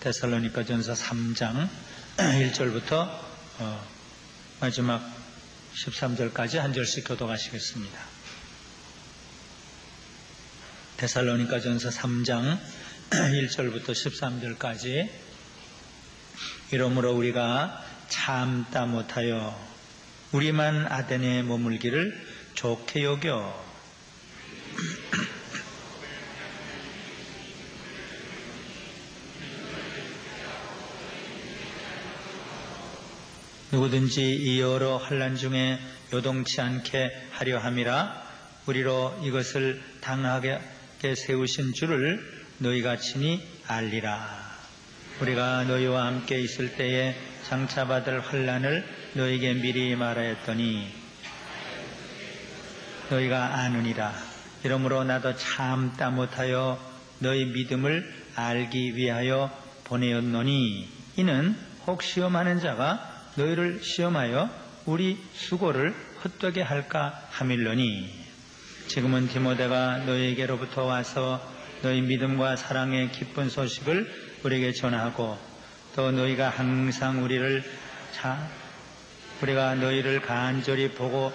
데살로니가전서 3장 1절부터 마지막 13절까지 한 절씩 교독하시겠습니다. 데살로니가전서 3장 1절부터 13절까지 이러므로 우리가 참다 못하여 우리만 아데네에 머물기를 좋게 여겨 누구든지 이 여러 환난 중에 요동치 않게 하려 함이라. 우리로 이것을 당하게 세우신 줄을 너희가 친히 알리라. 우리가 너희와 함께 있을 때에 장차 받을 환난을 너희에게 미리 말하였더니 너희가 아느니라. 이러므로 나도 참다 못하여 너희 믿음을 알기 위하여 보내었노니 이는 혹 시험하는 자가 너희를 시험하여 우리 수고를 헛되게 할까 함일러니. 지금은 디모데가 너희에게로부터 와서 너희 믿음과 사랑의 기쁜 소식을 우리에게 전하고 또 너희가 항상 우리가 너희를 간절히 보고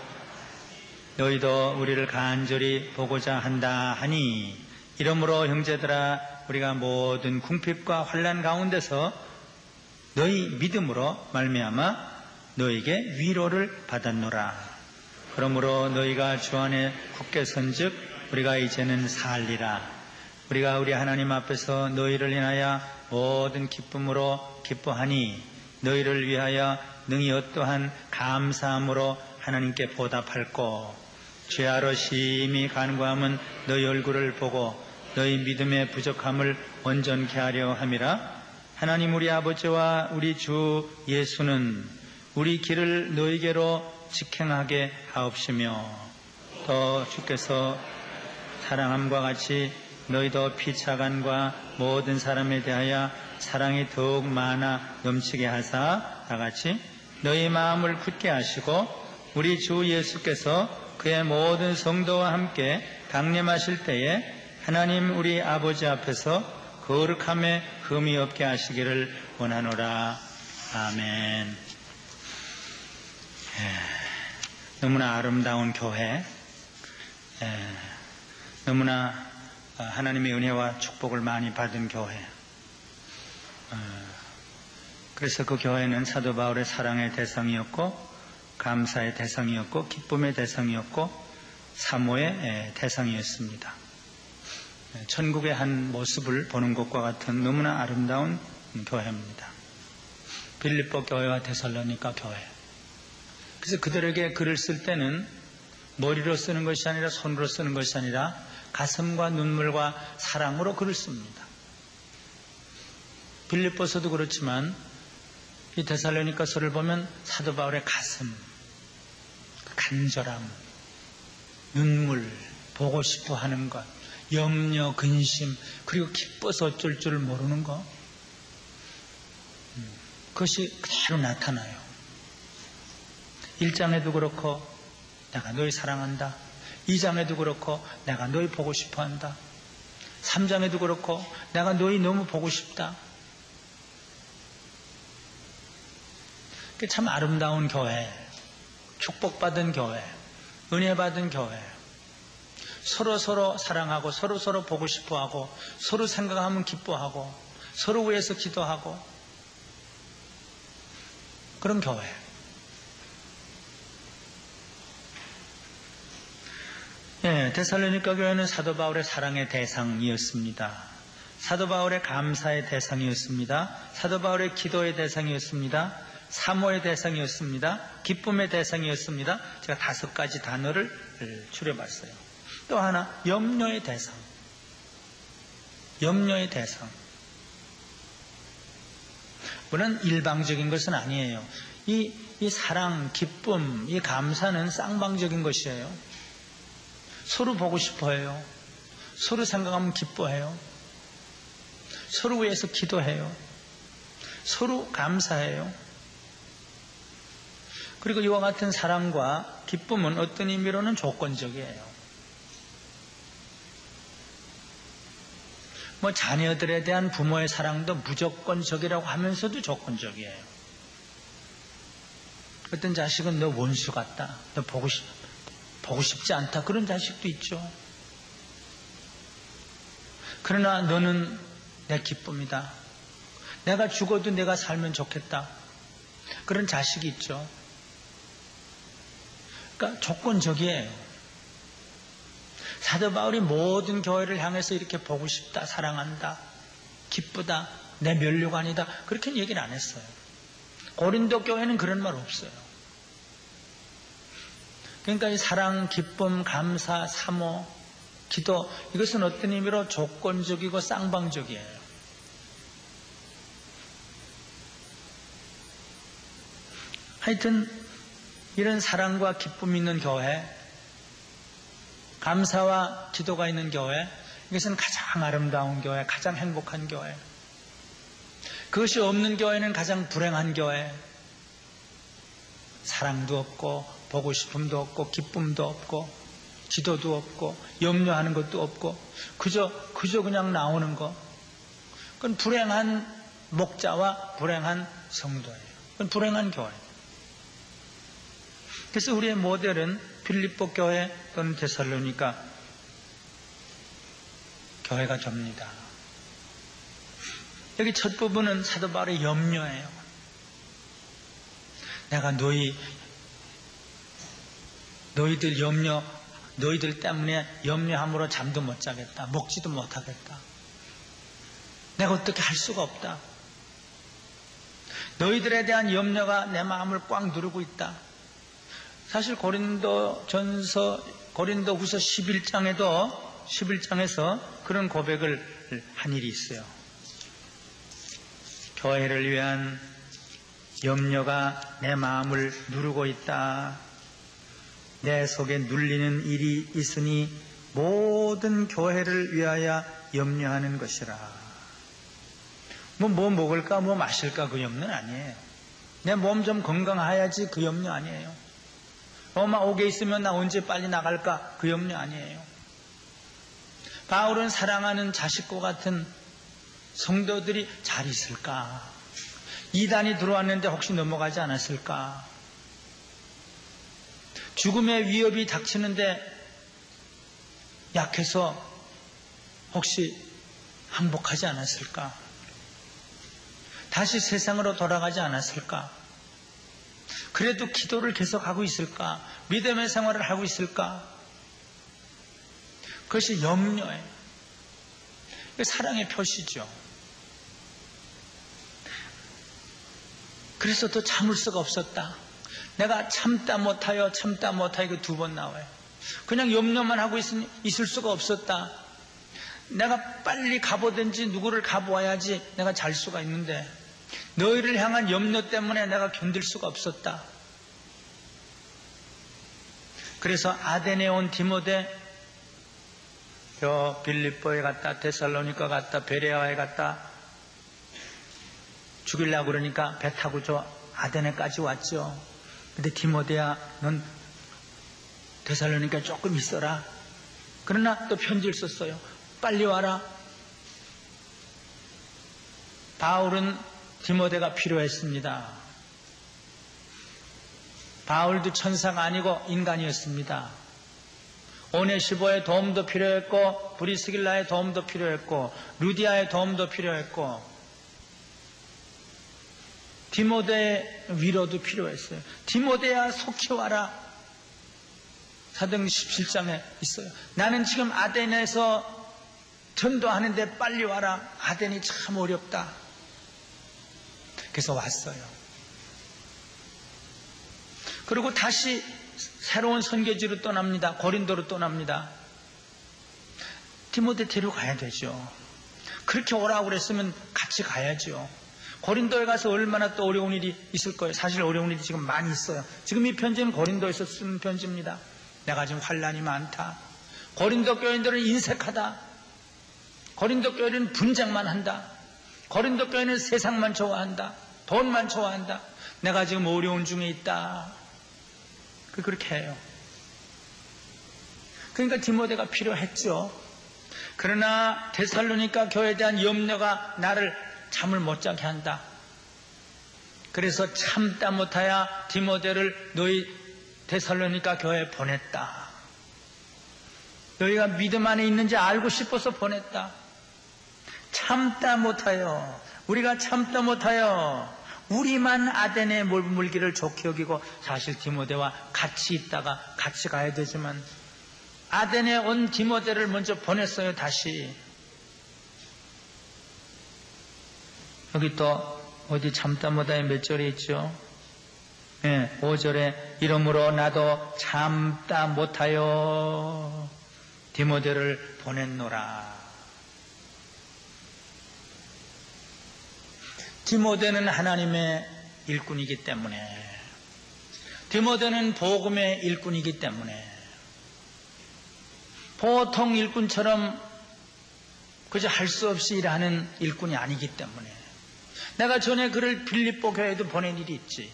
너희도 우리를 간절히 보고자 한다 하니. 이러므로 형제들아 우리가 모든 궁핍과 환난 가운데서 너희 믿음으로 말미암아 너희에게 위로를 받았노라. 그러므로 너희가 주 안에 굳게 선즉 우리가 이제는 살리라. 우리가 우리 하나님 앞에서 너희를 인하여 모든 기쁨으로 기뻐하니 너희를 위하여 능히 어떠한 감사함으로 하나님께 보답할꼬. 죄하러 심히 간구함은 너희 얼굴을 보고 너희 믿음의 부족함을 온전케 하려 함이라. 하나님 우리 아버지와 우리 주 예수는 우리 길을 너희에게로 직행하게 하옵시며 또 주께서 사랑함과 같이 너희도 피차간과 모든 사람에 대하여 사랑이 더욱 많아 넘치게 하사 다같이 너희 마음을 굳게 하시고 우리 주 예수께서 그의 모든 성도와 함께 강림하실 때에 하나님 우리 아버지 앞에서 거룩함에 흠이 없게 하시기를 원하노라. 아멘. 너무나 아름다운 교회, 너무나 하나님의 은혜와 축복을 많이 받은 교회. 그래서 그 교회는 사도 바울의 사랑의 대상이었고 감사의 대상이었고 기쁨의 대상이었고 사모의 대상이었습니다. 천국의 한 모습을 보는 것과 같은 너무나 아름다운 교회입니다. 빌립보 교회와 데살로니가 교회. 그래서 그들에게 글을 쓸 때는 머리로 쓰는 것이 아니라 손으로 쓰는 것이 아니라 가슴과 눈물과 사랑으로 글을 씁니다. 빌립보서도 그렇지만 이 데살로니가서를 보면 사도 바울의 가슴, 간절함, 눈물, 보고 싶어 하는 것, 염려, 근심, 그리고 기뻐서 어쩔 줄 모르는 것, 그것이 그대로 나타나요. 1장에도 그렇고 내가 너희 사랑한다. 2장에도 그렇고 내가 너희 보고 싶어 한다. 3장에도 그렇고 내가 너희 너무 보고 싶다. 그게 참 아름다운 교회, 축복받은 교회, 은혜받은 교회. 서로 사랑하고 서로 보고 싶어하고 서로 생각하면 기뻐하고 서로 위해서 기도하고 그런 교회. 데살로니가 교회는 사도 바울의 사랑의 대상이었습니다. 사도 바울의 감사의 대상이었습니다. 사도 바울의 기도의 대상이었습니다. 사모의 대상이었습니다. 기쁨의 대상이었습니다. 제가 5가지 단어를 추려봤어요. 또 하나, 염려의 대상. 염려의 대상. 물론 일방적인 것은 아니에요. 이 사랑, 기쁨, 이 감사는 쌍방적인 것이에요. 서로 보고 싶어 해요. 서로 생각하면 기뻐해요. 서로 위해서 기도해요. 서로 감사해요. 그리고 이와 같은 사랑과 기쁨은 어떤 의미로는 조건적이에요. 뭐 자녀들에 대한 부모의 사랑도 무조건적이라고 하면서도 조건적이에요. 어떤 자식은 너 원수 같다, 너 보고 싶지 않다, 그런 자식도 있죠. 그러나 너는 내 기쁨이다, 내가 죽어도 내가 살면 좋겠다, 그런 자식이 있죠. 그러니까 조건적이에요. 사도 바울이 모든 교회를 향해서 이렇게 보고 싶다, 사랑한다, 기쁘다, 내 면류관이다, 그렇게는 얘기를 안 했어요. 고린도 교회는 그런 말 없어요. 그러니까 이 사랑, 기쁨, 감사, 사모, 기도, 이것은 어떤 의미로 조건적이고 쌍방적이에요. 하여튼 이런 사랑과 기쁨이 있는 교회, 감사와 기도가 있는 교회, 이것은 가장 아름다운 교회, 가장 행복한 교회. 그것이 없는 교회는 가장 불행한 교회. 사랑도 없고 보고 싶음도 없고 기쁨도 없고 기도도 없고 염려하는 것도 없고 그저 그냥 나오는 거. 그건 불행한 목자와 불행한 성도예요. 그건 불행한 교회. 그래서 우리의 모델은 빌립보 교회 또는 데살로니가 교회가 됩니다. 여기 첫 부분은 사도 바울의 염려예요. 내가 너희들 때문에 염려함으로 잠도 못 자겠다, 먹지도 못하겠다, 내가 어떻게 할 수가 없다, 너희들에 대한 염려가 내 마음을 꽉 누르고 있다. 사실 고린도후서 11장에서 그런 고백을 한 일이 있어요. 교회를 위한 염려가 내 마음을 누르고 있다. 내 속에 눌리는 일이 있으니 모든 교회를 위하여 염려하는 것이라. 뭐 먹을까, 뭐 마실까, 그 염려는 아니에요. 내 몸 좀 건강해야지, 그 염려 아니에요. 엄마 옥에 있으면 나 언제 빨리 나갈까, 그 염려 아니에요. 바울은 사랑하는 자식과 같은 성도들이 잘 있을까, 이단이 들어왔는데 혹시 넘어가지 않았을까, 죽음의 위협이 닥치는데 약해서 혹시 항복하지 않았을까, 다시 세상으로 돌아가지 않았을까, 그래도 기도를 계속하고 있을까, 믿음의 생활을 하고 있을까. 그것이 염려예요. 사랑의 표시죠. 그래서 더 참을 수가 없었다. 내가 참다 못하여 그 두 번 나와요. 그냥 염려만 하고 있을 수가 없었다. 내가 빨리 가보든지 누구를 가보아야지 내가 잘 수가 있는데 너희를 향한 염려 때문에 내가 견딜 수가 없었다. 그래서 아덴에 온 디모데, 빌립보에 갔다, 데살로니가 갔다, 베레아에 갔다, 죽이려고 그러니까 배 타고 저 아덴에까지 왔죠. 근데 디모데야, 넌 데살로니가 조금 있어라. 그러나 또 편지를 썼어요. 빨리 와라. 바울은 디모데가 필요했습니다. 바울도 천사가 아니고 인간이었습니다. 오네시보의 도움도 필요했고, 브리스길라의 도움도 필요했고, 루디아의 도움도 필요했고, 디모데의 위로도 필요했어요. 디모데야 속히 와라. 사도행전 17장에 있어요. 나는 지금 아덴에서 전도하는데 빨리 와라. 아덴이 참 어렵다. 그래서 왔어요. 그리고 다시 새로운 선교지로 떠납니다. 고린도로 떠납니다. 디모데 데려가야 되죠. 그렇게 오라고 그랬으면 같이 가야죠. 고린도에 가서 얼마나 또 어려운 일이 있을 거예요. 사실 어려운 일이 지금 많이 있어요. 지금 이 편지는 고린도에서 쓴 편지입니다. 내가 지금 환난이 많다. 고린도 교인들은 인색하다. 고린도 교인은 분쟁만 한다. 고린도 교인은 세상만 좋아한다. 돈만 좋아한다. 내가 지금 어려운 중에 있다. 그렇게 해요. 그러니까 디모데가 필요했죠. 그러나 데살로니가 교회에 대한 염려가 나를 잠을 못 자게 한다. 그래서 참다 못하여 디모데를 너희 데살로니가 교회에 보냈다. 너희가 믿음 안에 있는지 알고 싶어서 보냈다. 참다 못하여, 우리가 참다 못하여 우리만 아덴에 물기를 좋게 여기고, 사실 디모데와 같이 있다가 같이 가야 되지만 아덴에 온 디모데를 먼저 보냈어요. 다시 여기 또 어디 참다 못하여 몇 절에 있죠? 5절에 이러므로 나도 참다 못하여 디모데를 보냈노라. 디모데는 하나님의 일꾼이기 때문에, 디모데는 복음의 일꾼이기 때문에, 보통 일꾼처럼 그저 할 수 없이 일하는 일꾼이 아니기 때문에, 내가 전에 그를 빌립보 교회에도 보낸 일이 있지.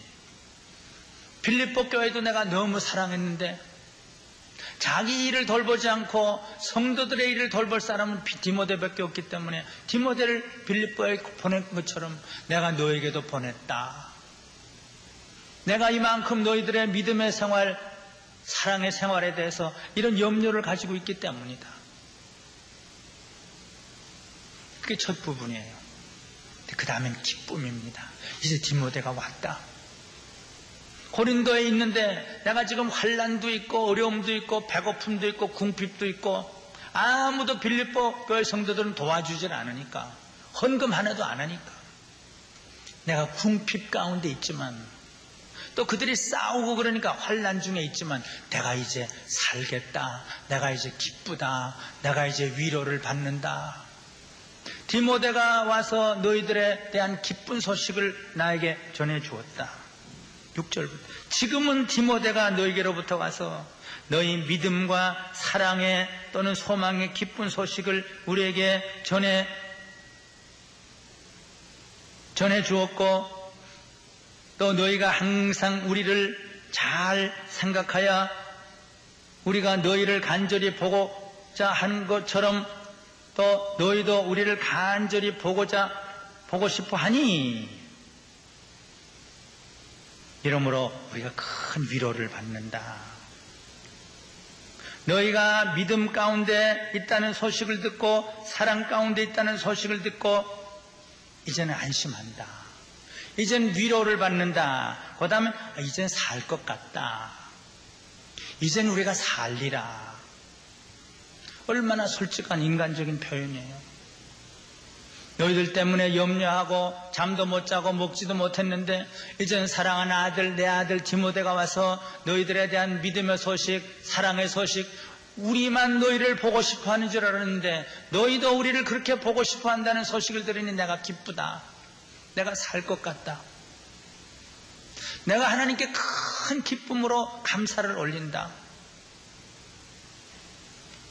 빌립보 교회도 내가 너무 사랑했는데 자기 일을 돌보지 않고 성도들의 일을 돌볼 사람은 디모데밖에 없기 때문에 디모데를 빌립보에 보낸 것처럼 내가 너에게도 보냈다. 내가 이만큼 너희들의 믿음의 생활, 사랑의 생활에 대해서 이런 염려를 가지고 있기 때문이다. 그게 첫 부분이에요. 그 다음엔 기쁨입니다. 이제 디모데가 왔다. 고린도에 있는데 내가 지금 환난도 있고 어려움도 있고 배고픔도 있고 궁핍도 있고 아무도 빌립보 교회 성도들은 도와주질 않으니까, 헌금 하나도 안 하니까 내가 궁핍 가운데 있지만, 또 그들이 싸우고 그러니까 환난 중에 있지만 내가 이제 살겠다, 내가 이제 기쁘다, 내가 이제 위로를 받는다. 디모데가 와서 너희들에 대한 기쁜 소식을 나에게 전해 주었다. 6절부터 지금은 디모데가 너희에게로부터 와서 너희 믿음과 사랑의 또는 소망의 기쁜 소식을 우리에게 전해 주었고, 또 너희가 항상 우리를 잘 생각하여 우리가 너희를 간절히 보고자 하는 것처럼 또 너희도 우리를 간절히 보고 싶어 하니, 이러므로 우리가 큰 위로를 받는다. 너희가 믿음 가운데 있다는 소식을 듣고 사랑 가운데 있다는 소식을 듣고 이제는 안심한다. 이제는 위로를 받는다. 그 다음에 이제는 살 것 같다. 이제는 우리가 살리라. 얼마나 솔직한 인간적인 표현이에요. 너희들 때문에 염려하고 잠도 못 자고 먹지도 못했는데 이제는 사랑하는 아들, 내 아들 디모데가 와서 너희들에 대한 믿음의 소식, 사랑의 소식, 우리만 너희를 보고 싶어 하는 줄 알았는데 너희도 우리를 그렇게 보고 싶어 한다는 소식을 들으니 내가 기쁘다. 내가 살 것 같다. 내가 하나님께 큰 기쁨으로 감사를 올린다.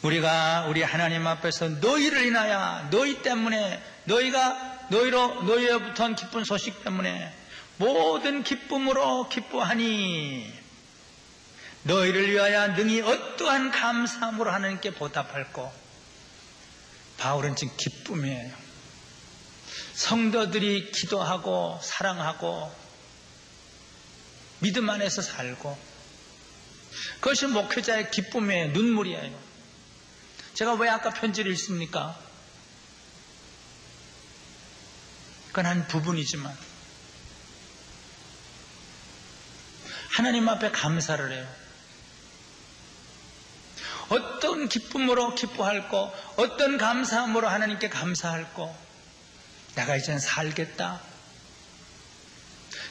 우리가 우리 하나님 앞에서 너희를 인하여, 너희 때문에, 너희로부터 온 기쁜 소식 때문에 모든 기쁨으로 기뻐하니 너희를 위하여 능히 어떠한 감사함으로 하나님께 보답할꼬. 바울은 지금 기쁨이에요. 성도들이 기도하고 사랑하고 믿음 안에서 살고, 그것이 목회자의 기쁨이에요. 눈물이에요. 제가 왜 아까 편지를 읽습니까? 그건 한 부분이지만 하나님 앞에 감사를 해요. 어떤 기쁨으로 기뻐할꼬, 어떤 감사함으로 하나님께 감사할꼬. 내가 이젠 살겠다.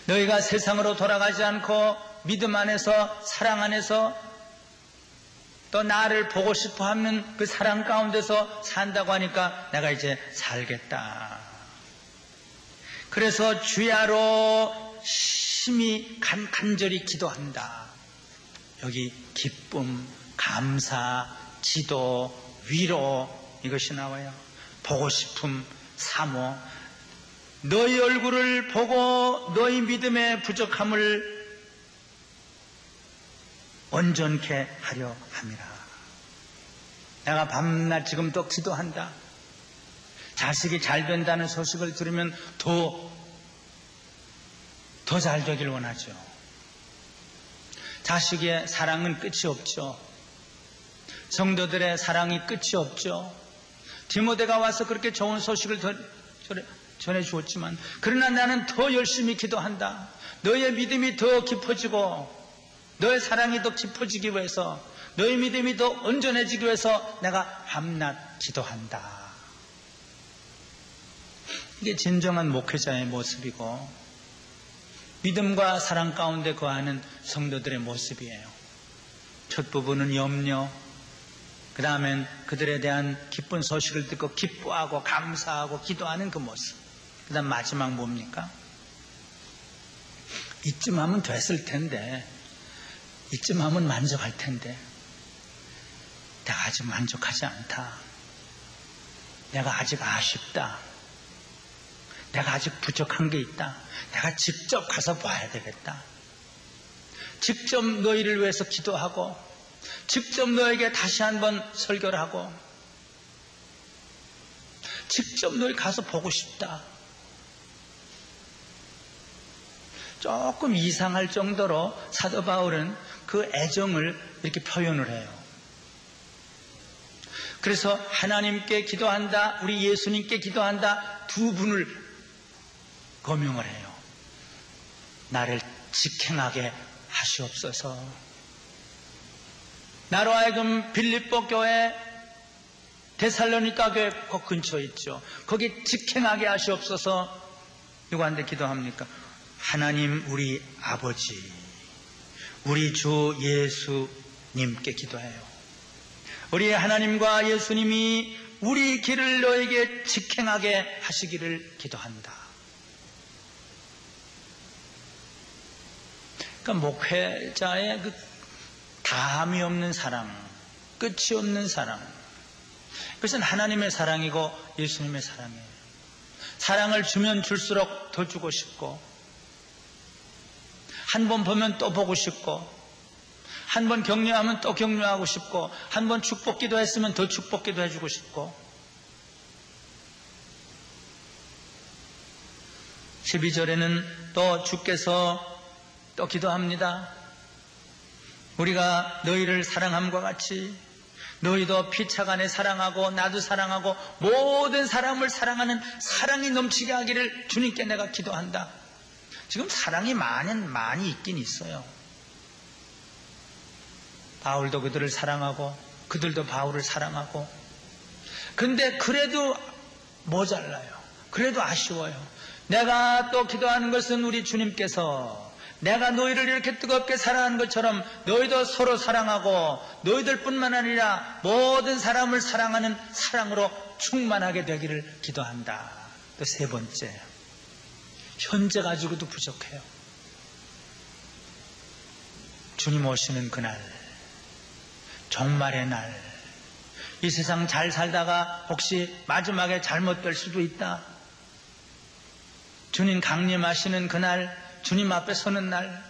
너희가 세상으로 돌아가지 않고 믿음 안에서, 사랑 안에서 또 나를 보고 싶어 하는 그 사랑 가운데서 산다고 하니까 내가 이제 살겠다. 그래서 주야로 심히 간절히 기도한다. 여기 기쁨, 감사, 지도, 위로, 이것이 나와요. 보고 싶음, 사모. 너희 얼굴을 보고 너희 믿음의 부족함을 온전케 하려 함이라. 내가 밤낮 지금 또 기도한다. 자식이 잘 된다는 소식을 들으면 더 잘 되길 원하죠. 자식의 사랑은 끝이 없죠. 성도들의 사랑이 끝이 없죠. 디모데가 와서 그렇게 좋은 소식을 전해주었지만, 그러나 나는 더 열심히 기도한다. 너의 믿음이 더 깊어지고 너의 사랑이 더 깊어지기 위해서, 너의 믿음이 더 온전해지기 위해서 내가 밤낮 기도한다. 이게 진정한 목회자의 모습이고 믿음과 사랑 가운데 거하는 성도들의 모습이에요. 첫 부분은 염려, 그 다음엔 그들에 대한 기쁜 소식을 듣고 기뻐하고 감사하고 기도하는 그 모습. 그 다음 마지막 뭡니까? 이쯤 하면 됐을 텐데, 이쯤 하면 만족할 텐데, 내가 아직 만족하지 않다. 내가 아직 아쉽다. 내가 아직 부족한 게 있다. 내가 직접 가서 봐야 되겠다. 직접 너희를 위해서 기도하고 직접 너에게 다시 한번 설교를 하고 직접 너희 가서 보고 싶다. 조금 이상할 정도로 사도 바울은 그 애정을 이렇게 표현을 해요. 그래서 하나님께 기도한다, 우리 예수님께 기도한다, 두 분을 거명을 해요. 나를 직행하게 하시옵소서. 나로 하여금 빌립보 교회, 데살로니가 교회 그 근처에 있죠. 거기 직행하게 하시옵소서. 누구한테 기도합니까? 하나님 우리 아버지, 우리 주 예수님께 기도해요. 우리 하나님과 예수님이 우리 길을 너에게 직행하게 하시기를 기도한다. 그러니까 목회자의 그 다함이 없는 사랑, 끝이 없는 사랑, 그것은 하나님의 사랑이고 예수님의 사랑이에요. 사랑을 주면 줄수록 더 주고 싶고, 한 번 보면 또 보고 싶고, 한 번 격려하면 또 격려하고 싶고, 한 번 축복 기도했으면 더 축복 기도해주고 싶고. 12절에는 또 주께서 또 기도합니다. 우리가 너희를 사랑함과 같이 너희도 피차간에 사랑하고 나도 사랑하고 모든 사람을 사랑하는 사랑이 넘치게 하기를 주님께 내가 기도한다. 지금 사랑이 많이 있긴 있어요. 바울도 그들을 사랑하고 그들도 바울을 사랑하고, 근데 그래도 모자라요. 그래도 아쉬워요. 내가 또 기도하는 것은 우리 주님께서 내가 너희를 이렇게 뜨겁게 사랑하는 것처럼 너희도 서로 사랑하고 너희들 뿐만 아니라 모든 사람을 사랑하는 사랑으로 충만하게 되기를 기도한다. 또 세 번째, 현재 가지고도 부족해요. 주님 오시는 그날, 종말의 날, 이 세상 잘 살다가 혹시 마지막에 잘못될 수도 있다. 주님 강림하시는 그날, 주님 앞에 서는 날,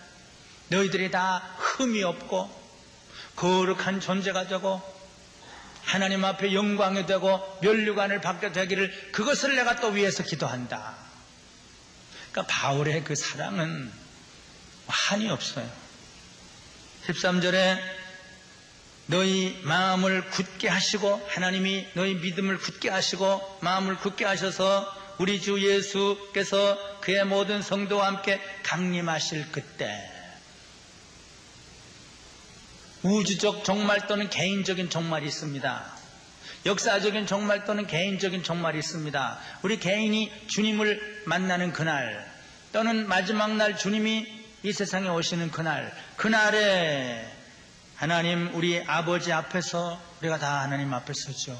너희들이 다 흠이 없고 거룩한 존재가 되고 하나님 앞에 영광이 되고 면류관을 받게 되기를, 그것을 내가 또 위해서 기도한다. 그러니까 바울의 그 사랑은 한이 없어요. 13절에 너희 마음을 굳게 하시고, 하나님이 너희 믿음을 굳게 하시고 마음을 굳게 하셔서 우리 주 예수께서 그의 모든 성도와 함께 강림하실 그때, 우주적 종말 또는 개인적인 종말이 있습니다. 역사적인 종말 또는 개인적인 종말이 있습니다. 우리 개인이 주님을 만나는 그날, 또는 마지막 날 주님이 이 세상에 오시는 그날, 그날에 하나님 우리 아버지 앞에서 우리가 다 하나님 앞에 서죠.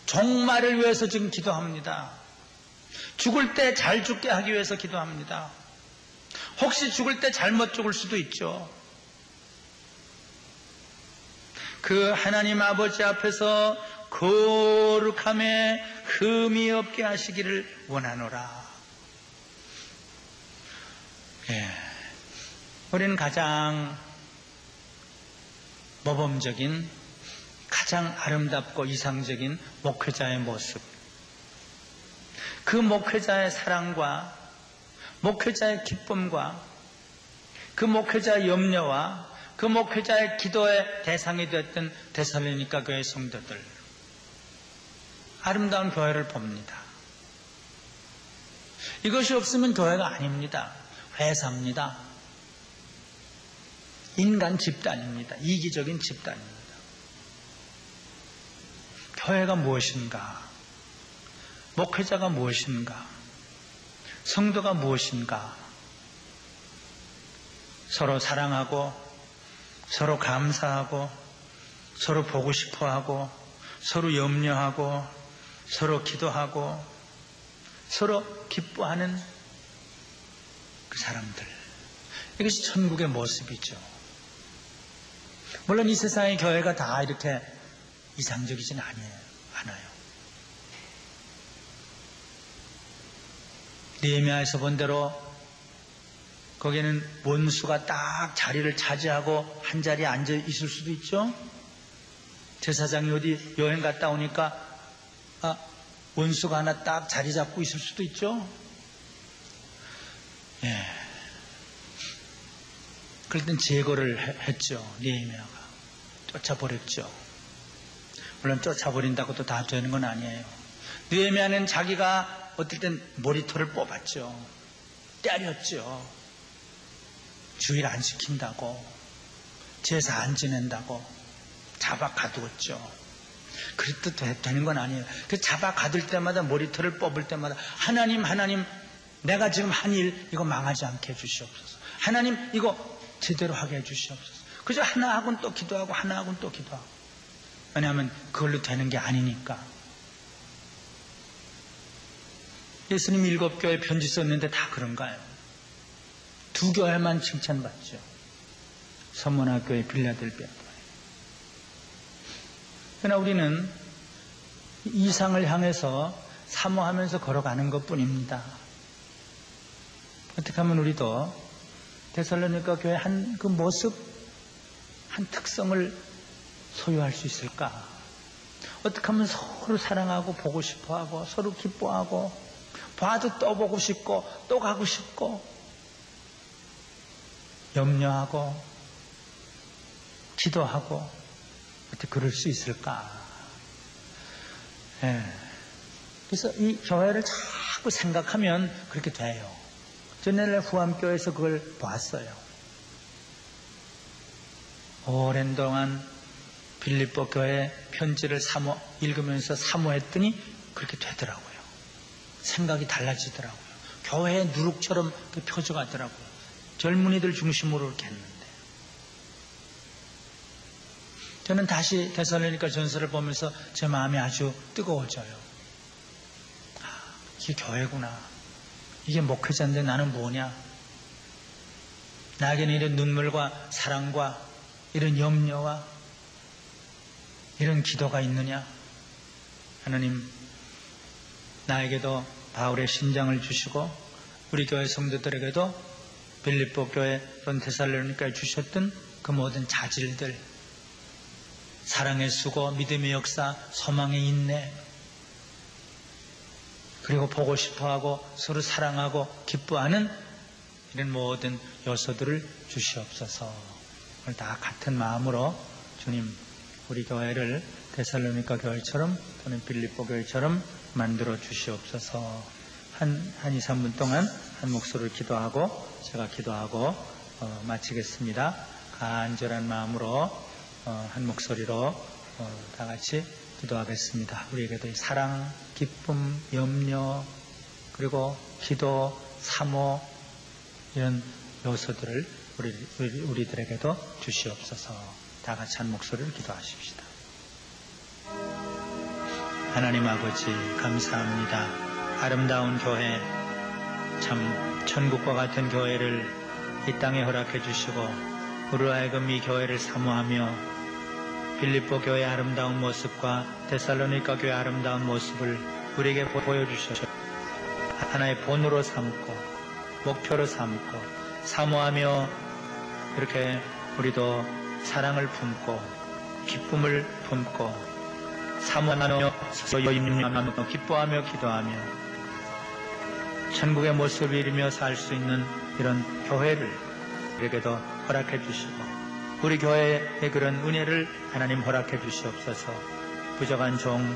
종말을 위해서 지금 기도합니다. 죽을 때 잘 죽게 하기 위해서 기도합니다. 혹시 죽을 때 잘못 죽을 수도 있죠. 그 하나님 아버지 앞에서 거룩함에 흠이 없게 하시기를 원하노라. 우리는 가장 모범적인 가장 아름답고 이상적인 목회자의 모습, 그 목회자의 사랑과 목회자의 기쁨과 그 목회자의 염려와 그 목회자의 기도의 대상이 되었던 데살로니가 교회 성도들, 아름다운 교회를 봅니다. 이것이 없으면 교회가 아닙니다. 회사입니다. 인간 집단입니다. 이기적인 집단입니다. 교회가 무엇인가? 목회자가 무엇인가? 성도가 무엇인가? 서로 사랑하고 서로 감사하고 서로 보고 싶어하고 서로 염려하고 서로 기도하고 서로 기뻐하는 그 사람들, 이것이 천국의 모습이죠. 물론 이 세상의 교회가 다 이렇게 이상적이진 않아요. 느헤미야에서 본 대로 거기에는 원수가 딱 자리를 차지하고 한 자리에 앉아 있을 수도 있죠. 제사장이 어디 여행 갔다 오니까 원수가 하나 딱 자리 잡고 있을 수도 있죠. 예. 그럴 땐 제거를 했죠. 느헤미야가 쫓아버렸죠. 물론 쫓아버린다고 또 다 되는 건 아니에요. 느헤미야는 자기가 어떨 땐 머리털을 뽑았죠. 때렸죠. 주일 안 시킨다고, 제사 안 지낸다고 잡아 가두었죠. 그래도 되는 건 아니에요. 그 잡아 가둘 때마다, 머리털을 뽑을 때마다 하나님, 내가 지금 한 일 이거 망하지 않게 해주시옵소서. 하나님 이거 제대로 하게 해주시옵소서. 그저 하나하고는 또 기도하고 하나하고는 또 기도하고. 왜냐하면 그걸로 되는 게 아니니까. 예수님 7교회 편지 썼는데 다 그런가요? 2교회만 칭찬받죠. 서문화교회, 빌라델비아 교회. 그러나 우리는 이상을 향해서 사모하면서 걸어가는 것뿐입니다. 어떻게 하면 우리도 데살로니가 교회 그 모습, 한 특성을 소유할 수 있을까? 어떻게 하면 서로 사랑하고 보고 싶어하고 서로 기뻐하고 봐도 또 보고 싶고 또 가고 싶고 염려하고 기도하고 어떻게 그럴 수 있을까? 예. 그래서 이 교회를 자꾸 생각하면 그렇게 돼요. 저는 후암교회에서 그걸 봤어요. 오랜 동안 빌립보 교회 편지를 읽으면서 사모했더니 그렇게 되더라고요. 생각이 달라지더라고요. 교회의 누룩처럼 펴져가더라고요. 젊은이들 중심으로 이렇게 했는데. 저는 다시 데살로니가 전서를 보면서 제 마음이 아주 뜨거워져요. 이게 교회구나. 이게 목회자인데 나는 뭐냐? 나에게는 이런 눈물과 사랑과 이런 염려와 이런 기도가 있느냐? 하나님, 나에게도 바울의 심장을 주시고 우리 교회 성도들에게도 빌립보 교회 또는 데살로니가에 주셨던 그 모든 자질들, 사랑의 수고, 믿음의 역사, 소망의 인내, 그리고 보고 싶어하고 서로 사랑하고 기뻐하는 이런 모든 요소들을 주시옵소서. 오늘 다 같은 마음으로 주님, 우리 교회를 데살로니가 교회처럼 또는 빌립보 교회처럼 만들어 주시옵소서. 한 2, 3분 동안 한 목소리를 기도하고 제가 기도하고 마치겠습니다. 간절한 마음으로 한 목소리로 다 같이 기도하겠습니다. 우리에게도 이 사랑, 기쁨, 염려, 그리고 기도, 사모 이런 요소들을 우리들에게도 주시옵소서. 다 같이 한 목소리를 기도하십시다. 하나님 아버지 감사합니다. 아름다운 교회, 참 천국과 같은 교회를 이 땅에 허락해 주시고 우리로 하여금 이 교회를 사모하며 빌립보 교회의 아름다운 모습과 데살로니가 교회의 아름다운 모습을 우리에게 보여주셔서 하나의 본으로 삼고 목표로 삼고 사모하며 이렇게 우리도 사랑을 품고 기쁨을 품고 사모하며 서여임하며 기뻐하며 기도하며 천국의 모습을 이루며 살 수 있는 이런 교회를 우리에게도 허락해 주시고 우리 교회의 그런 은혜를 하나님 허락해 주시옵소서. 부족한 종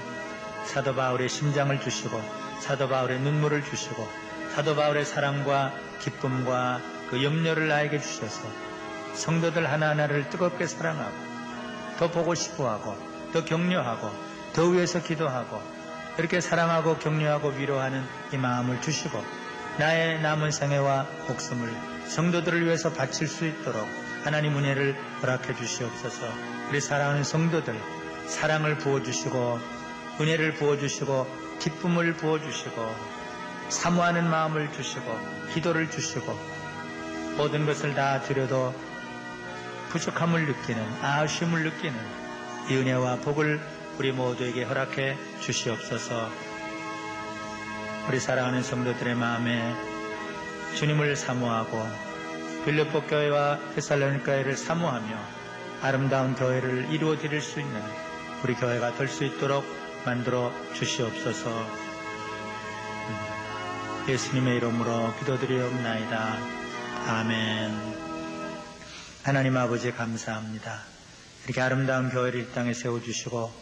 사도 바울의 심장을 주시고 사도 바울의 눈물을 주시고 사도 바울의 사랑과 기쁨과 그 염려를 나에게 주셔서 성도들 하나하나를 뜨겁게 사랑하고 더 보고 싶어하고 더 격려하고 더 위해서 기도하고 이렇게 사랑하고 격려하고 위로하는 이 마음을 주시고 나의 남은 생애와 목숨을 성도들을 위해서 바칠 수 있도록 하나님 은혜를 허락해 주시옵소서. 우리 사랑하는 성도들 사랑을 부어주시고 은혜를 부어주시고 기쁨을 부어주시고 사모하는 마음을 주시고 기도를 주시고 모든 것을 다 드려도 부족함을 느끼는 아쉬움을 느끼는 이 은혜와 복을 우리 모두에게 허락해 주시옵소서. 우리 사랑하는 성도들의 마음에 주님을 사모하고 빌립보 교회와 데살로니가 교회를 사모하며 아름다운 교회를 이루어 드릴 수 있는 우리 교회가 될 수 있도록 만들어 주시옵소서. 예수님의 이름으로 기도드리옵나이다. 아멘. 하나님 아버지 감사합니다. 이렇게 아름다운 교회를 이 땅에 세워주시고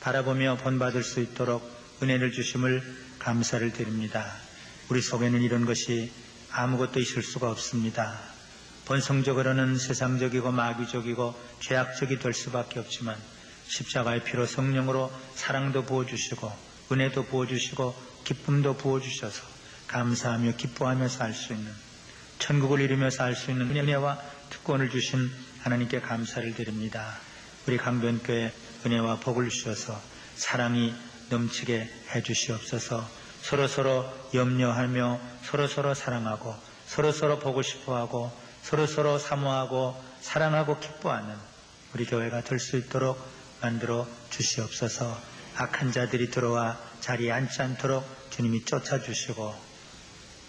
바라보며 본받을 수 있도록 은혜를 주심을 감사를 드립니다. 우리 속에는 이런 것이 아무것도 있을 수가 없습니다. 본성적으로는 세상적이고 마귀적이고 죄악적이 될 수밖에 없지만 십자가의 피로 성령으로 사랑도 부어주시고 은혜도 부어주시고 기쁨도 부어주셔서 감사하며 기뻐하며 살 수 있는 천국을 이루며 살 수 있는 은혜와 특권을 주신 하나님께 감사를 드립니다. 우리 강변교회 은혜와 복을 주셔서 사랑이 넘치게 해주시옵소서. 서로서로 염려하며 서로서로 사랑하고 서로서로 보고 싶어하고 서로서로 사모하고 사랑하고 기뻐하는 우리 교회가 될 수 있도록 만들어 주시옵소서. 악한 자들이 들어와 자리에 앉지 않도록 주님이 쫓아주시고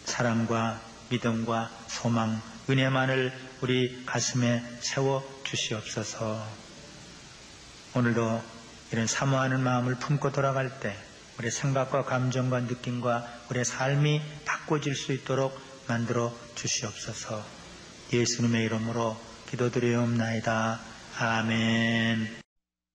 사랑과 믿음과 소망, 은혜만을 우리 가슴에 세워 주시옵소서. 오늘도 이런 사모하는 마음을 품고 돌아갈 때 우리의 생각과 감정과 느낌과 우리의 삶이 바꿔질 수 있도록 만들어 주시옵소서. 예수님의 이름으로 기도드리옵나이다. 아멘.